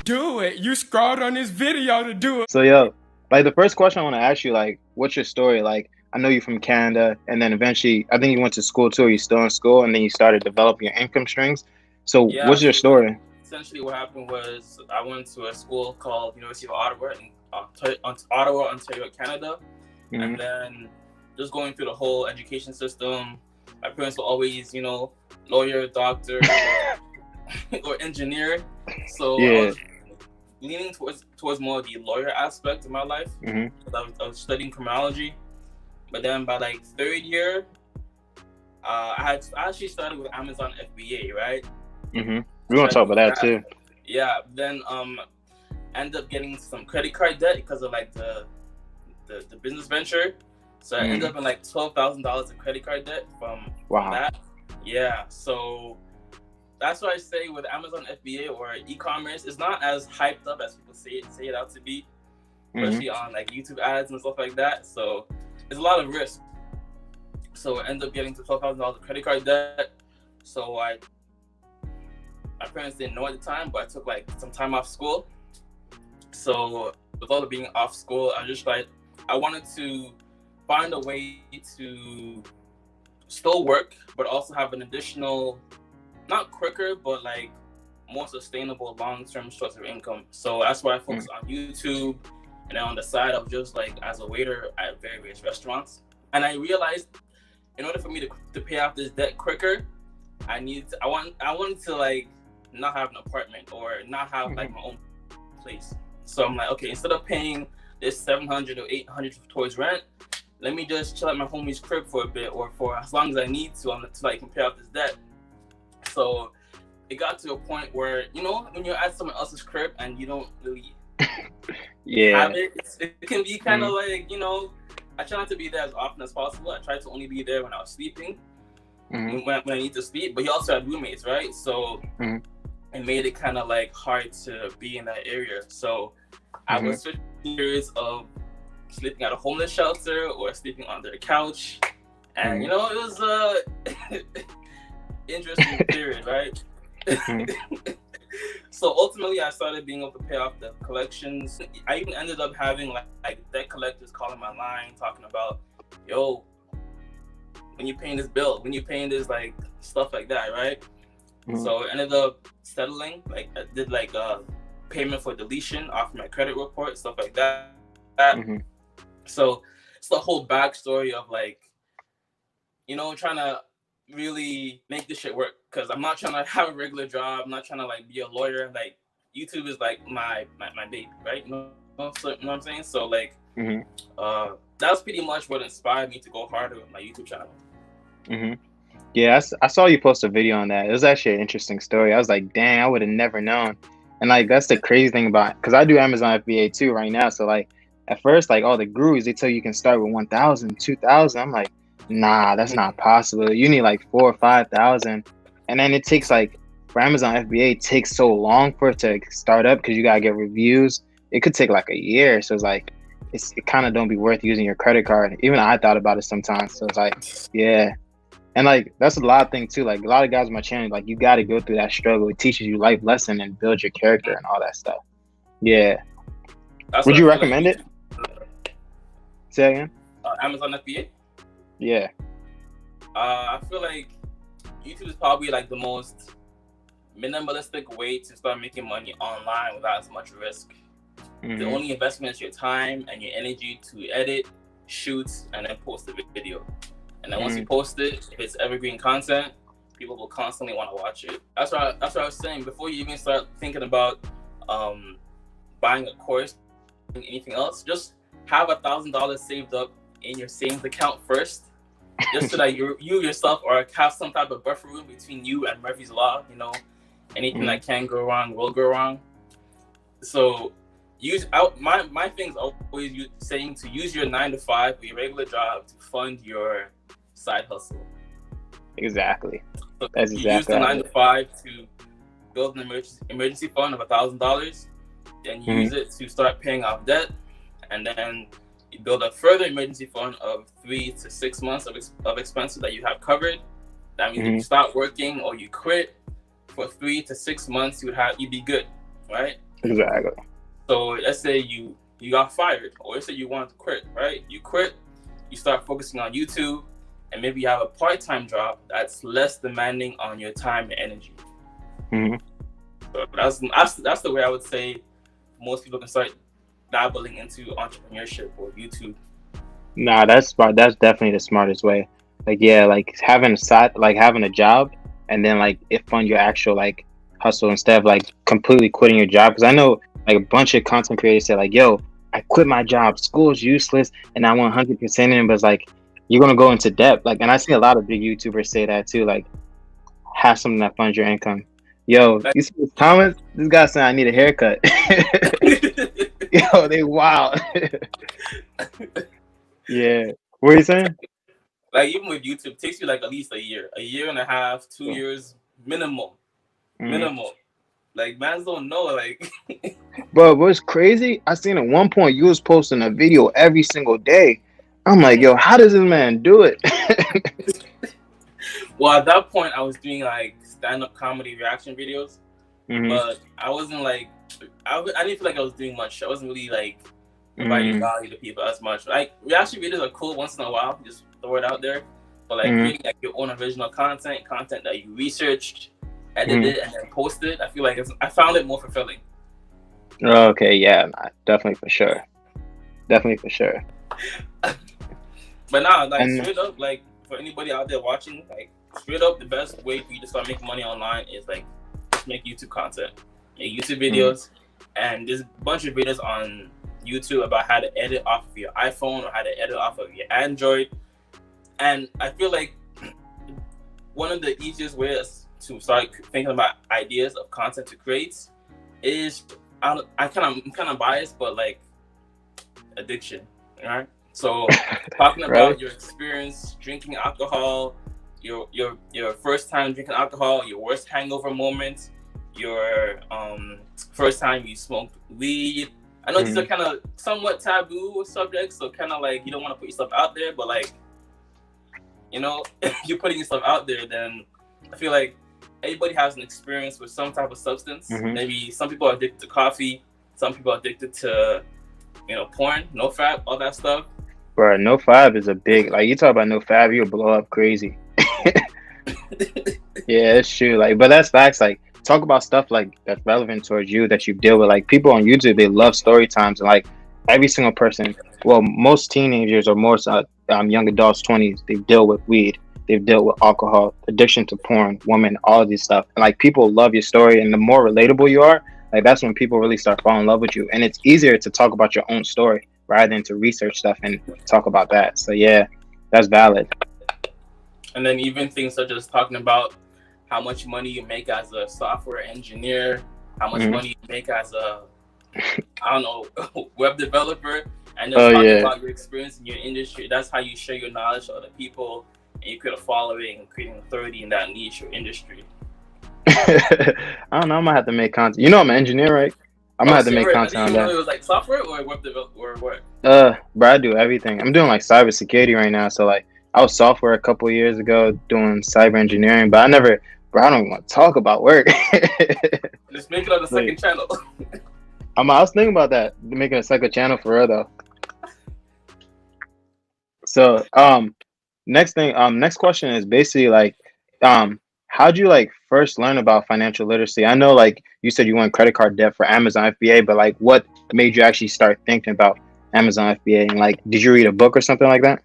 do it. You scrolled on this video to do it. So yo, like the first question I want to ask you, like, what's your story? Like, I know you're from Canada, and then eventually, I think you went to school too. Or you still in school, and then you started developing your income strings. So, Yeah, what's your story? essentially what happened was I went to a school called University of Ottawa in Ottawa, Ontario, Canada. And then just going through the whole education system, my parents were always, lawyer, doctor, or engineer. So I was leaning towards more the lawyer aspect of my life. I was studying criminology. But then by like third year, I actually started with Amazon FBA, right? We want to talk about that too. Yeah. Then ended up getting some credit card debt because of like the business venture. So I ended up in like $12,000 in credit card debt from that. Yeah. So that's why I say with Amazon FBA or e-commerce, it's not as hyped up as people say it out to be, especially on like YouTube ads and stuff like that. So it's a lot of risk. So I ended up getting to $12,000 credit card debt. So my parents didn't know at the time, but I took like some time off school. So with all of being off school, I just like, I wanted to find a way to still work, but also have an additional, not quicker, but like more sustainable long-term source of income. So that's why I focused on YouTube. And then on the side, I was just like as a waiter at various restaurants. And I realized in order for me to pay off this debt quicker, I wanted to like not have an apartment or not have like my own place. So I'm like, okay, instead of paying this $700 or $800 towards rent, let me just chill at my homie's crib for a bit or for as long as I need to like pay off this debt. So it got to a point where, when you're at someone else's crib and you don't really have it can be kind of like, I try not to be there as often as possible. I try to only be there when I was sleeping, when I need to sleep. But you also had roommates, right? So it made it kind of like hard to be in that area. So I was switching periods of sleeping at a homeless shelter or sleeping on their couch. And, it was a interesting period, right? So ultimately, I started being able to pay off the collections. I even ended up having like debt collectors calling my line, talking about, yo, when you paying this bill, when you paying this, like stuff like that, right? So I ended up settling, like I did like a payment for deletion off my credit report, stuff like that. So it's the whole backstory of like, trying to really make this shit work, because I'm not trying to have a regular job. I'm not trying to like be a lawyer. Like YouTube is like my baby, right? You know what I'm saying? So like that's pretty much what inspired me to go harder with my YouTube channel. Yeah, I saw you post a video on that. It was actually an interesting story. I was like, dang, I would have never known. And like that's the crazy thing about, because I do Amazon FBA too right now. So like at first, like all the gurus, they tell you can start with 1,000, 2,000. I'm like, nah, that's not possible. You need like 4,000 or 5,000. And then it takes like, for Amazon FBA, it takes so long for it to start up because you gotta get reviews. It could take like a year. So it's like, it kind of don't be worth using your credit card. Even I thought about it sometimes. So it's like, yeah. And like, that's a lot of things too. Like a lot of guys on my channel, like you gotta go through that struggle. It teaches you life lesson and builds your character and all that stuff. Yeah. Would you recommend it? Say again? Amazon FBA? Yeah. I feel like YouTube is probably like the most minimalistic way to start making money online without as much risk. The only investment is your time and your energy to edit, shoot, and then post the video. And then once you post it, if it's evergreen content, people will constantly want to watch it. That's what I was saying. Before you even start thinking about buying a course, anything else, just have $1,000 saved up in your savings account first, just so that you yourself or have some type of buffer room between you and Murphy's Law. Anything that can go wrong will go wrong. So my thing's always saying to use your 9 to 5 or your regular job to fund your side hustle. Exactly. So that's you exactly use the 9 to 5 to build an emergency fund of $1,000, then you use it to start paying off debt, and then you build a further emergency fund of 3 to 6 months of expenses that you have covered. That means if you start working or you quit for 3 to 6 months, you'd be good, right? Exactly. So let's say you got fired, or let's say you want to quit, right? You quit, you start focusing on YouTube, and maybe you have a part-time job that's less demanding on your time and energy. Mm-hmm. So that's the way I would say most people can start dabbling into entrepreneurship or YouTube. Nah, that's smart. That's definitely the smartest way. Like, yeah, like having a job, and then like it fund your actual like hustle instead of like completely quitting your job. Because I know like a bunch of content creators say like, "Yo, I quit my job. School's useless, and I want 100% in." But it's like you're gonna go into debt. Like, and I see a lot of big YouTubers say that too. Like, have something that funds your income. Yo, Like, you see this comments? This guy saying I need a haircut. Yo, they wild. Yeah. What are you saying? like even with YouTube, it takes you like at least a year and a half, 2 years minimum. Minimal. Like mans don't know. Like, But what's crazy? I seen at one point you was posting a video every single day. I'm like, yo, how does this man do it? well, at that point, I was doing like stand-up comedy reaction videos, but I wasn't like, I didn't feel like I was doing much. I wasn't really like providing value to people as much. Like reaction videos are cool once in a while, just throw it out there. But like creating like your own original content that you researched, edited, and then posted, I feel like I found it more fulfilling. Okay, yeah, nah, definitely for sure. But now, like straight up, like for anybody out there watching, like straight up, the best way for you to start making money online is like make YouTube content, make YouTube videos, and there's a bunch of videos on YouTube about how to edit off of your iPhone or how to edit off of your Android. And I feel like one of the easiest ways to start thinking about ideas of content to create is I'm kind of biased, but like addiction, right? So talking about your experience drinking alcohol, your first time drinking alcohol, your worst hangover moment, your first time you smoked weed. I know these are kind of somewhat taboo subjects, so kind of like you don't want to put yourself out there, but like, you know, if you're putting yourself out there, then I feel like everybody has an experience with some type of substance. Maybe some people are addicted to coffee, some people are addicted to, you know, porn, NoFap, all that stuff. Bro, NoFap is a big, like, you talk about NoFap, you'll blow up crazy. Yeah, it's true. Like, but that's facts. Like, talk about stuff like that's relevant towards you that you deal with. Like, people on YouTube, they love story times, and like every single person, well, most teenagers or most young adults, 20s, they deal with weed, they've dealt with alcohol, addiction to porn, women, all of these stuff. And like, people love your story, and the more relatable you are, like, that's when people really start falling in love with you. And it's easier to talk about your own story rather than to research stuff and talk about that. So yeah, that's valid. And then even things such as talking about how much money you make as a software engineer, how much money you make as a, I don't know, web developer, and just talking about your experience in your industry. That's how you share your knowledge to other people, and you create a following and creating authority in that niche or industry. I don't know. I'm gonna have to make content. You know, I'm an engineer, right? I'm gonna have to make content on that. Know it was like software or web developer or what? Bro, I do everything. I'm doing like cybersecurity right now. So like, I was software a couple of years ago doing cyber engineering, but I don't even want to talk about work. Just make it on the second channel. I was thinking about that, making a second channel for real though. So next question is basically like, how'd you like first learn about financial literacy? I know like you said you went credit card debt for Amazon FBA, but like what made you actually start thinking about Amazon FBA, and like did you read a book or something like that?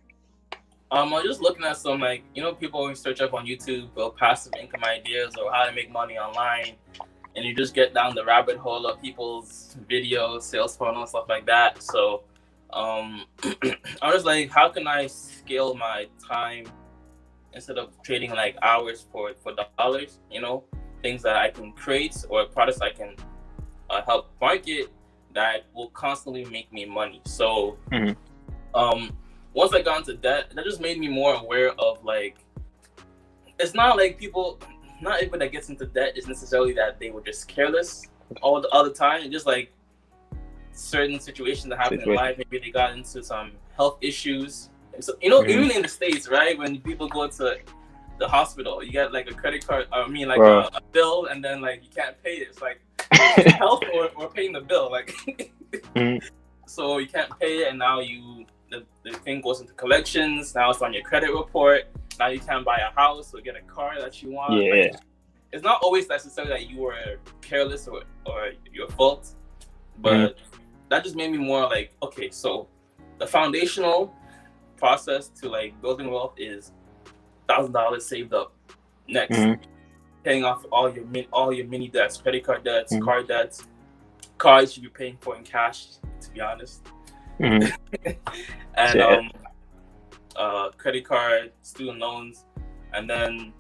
I was just looking at some, like, you know, people always search up on YouTube about passive income ideas or how to make money online, and you just get down the rabbit hole of people's videos, sales funnels, stuff like that. So I was like, how can I scale my time instead of trading like hours for dollars, you know, things that I can create or products I can help market that will constantly make me money. So once I got into debt, that just made me more aware of like, it's not like not everybody that gets into debt is necessarily that they were just careless all the time. It's just like certain situations that happen in life. Maybe they got into some health issues. So, you know, even in the States, right? When people go to the hospital, you get like a credit card, a bill, and then like you can't pay it. It's like, health or paying the bill. Like, Mhm. so you can't pay it, and now the thing goes into collections. Now it's on your credit report. Now you can't buy a house or get a car that you want. Yeah. Like, it's not always necessarily that you were careless or your fault, but that just made me more like, okay, so the foundational process to like building wealth is $1,000 saved up. Next, paying off all your mini debts, credit card debts, car debts. Cars you should be paying for in cash, to be honest. And credit card, student loans, and then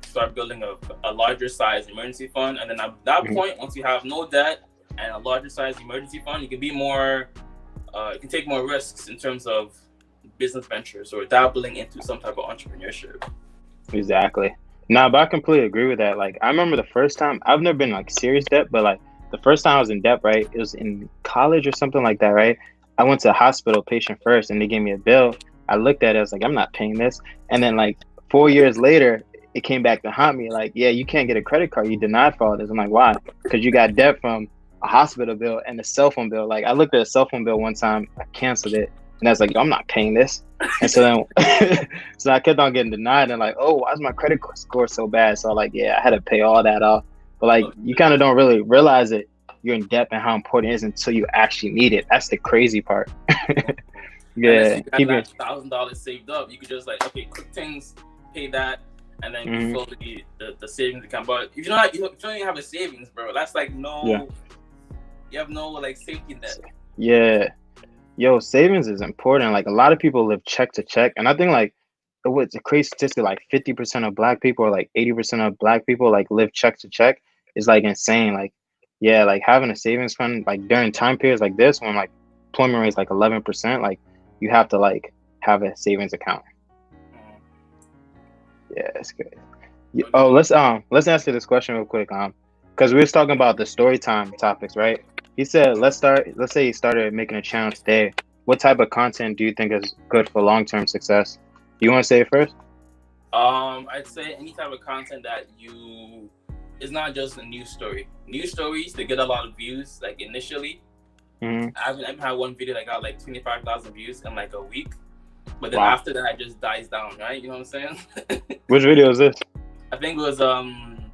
start building a larger size emergency fund. And then at that point, once you have no debt and a larger size emergency fund, you can be more, you can take more risks in terms of business ventures or dabbling into some type of entrepreneurship. Exactly. No, but I completely agree with that. Like, I remember the first time, I've never been like serious debt, but like the first time I was in debt, right? It was in college or something like that, right? I went to a hospital patient first and they gave me a bill. I looked at it, I was like, I'm not paying this. And then like 4 years later, it came back to haunt me. Like, yeah, you can't get a credit card. You denied for all this. I'm like, why? Because you got debt from a hospital bill and a cell phone bill. Like, I looked at a cell phone bill one time, I canceled it. And I was like, I'm not paying this. And so then, so I kept on getting denied. And like, oh, why is my credit score so bad? So like, yeah, I had to pay all that off. But like, you kind of don't really realize it. You're in debt and how important it is until you actually need it. That's the crazy part. Yeah, keep that $1,000 saved up. You could just like, okay, quick things, pay that, and then you fill the savings account. But if you don't even have a savings, bro, that's like you have no like safety net. Yeah, yo, savings is important. Like a lot of people live check to check, and I think like it's a crazy statistic. Like 50% of Black people or like 80% of Black people like live check to check. Is like insane. Like, yeah, like having a savings fund like during time periods like this when like employment rate is like 11%, like you have to like have a savings account. Yeah, it's good. Oh, let's answer this question real quick. Because we was talking about the story time topics, right? He said let's say he started making a channel today. What type of content do you think is good for long-term success? Do you want to say it first? I'd say any type of content that it's not just a news story. News stories, they get a lot of views, like initially. I haven't had one video that got like 25,000 views in like a week. But then after that, it just dies down, right? You know what I'm saying? Which video is this? I think it was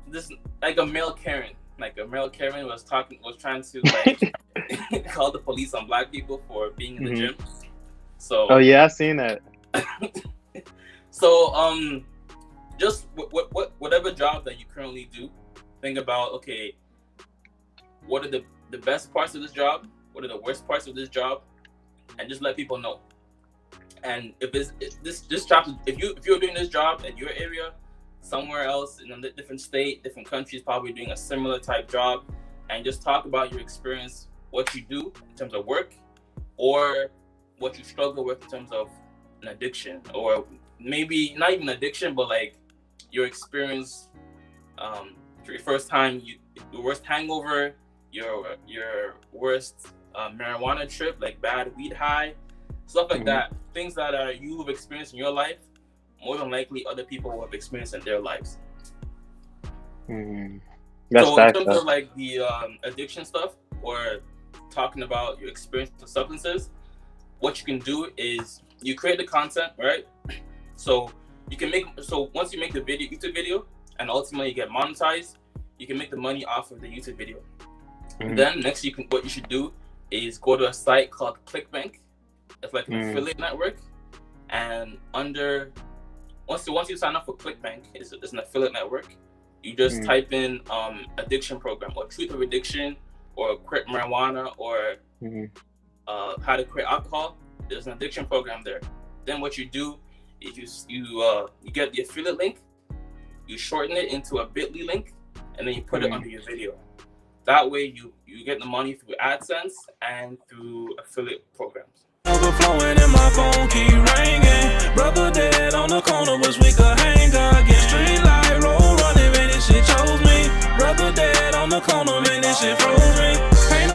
this like a male Karen. Like a male Karen was trying to like call the police on Black people for being in the gym. So oh yeah, I've seen that. So just whatever job that you currently do, think about, okay, what are the best parts of this job? What are the worst parts of this job? And just let people know. And if this job, if you're doing this job in your area, somewhere else in a different state, different countries, probably doing a similar type job, and just talk about your experience, what you do in terms of work, or what you struggle with in terms of an addiction, or maybe not even addiction, but like your experience, your first time, your worst hangover, your worst marijuana trip, like bad weed high, stuff like that. Things that you've experienced in your life, more than likely other people will have experienced in their lives. So in terms of like the addiction stuff, or talking about your experience with substances, what you can do is you create the content, right? So you can once you make the YouTube video and ultimately you get monetized, you can make the money off of the YouTube video. Then next what you should do is go to a site called ClickBank. It's like an affiliate network, and once you sign up for ClickBank, it's an affiliate network. You just type in addiction program or truth of addiction or quit marijuana or how to quit alcohol. There's an addiction program there. Then what you do is you get the affiliate link, you shorten it into a bit.ly link, and then you put it under your video. That way you get the money through AdSense and through affiliate programs.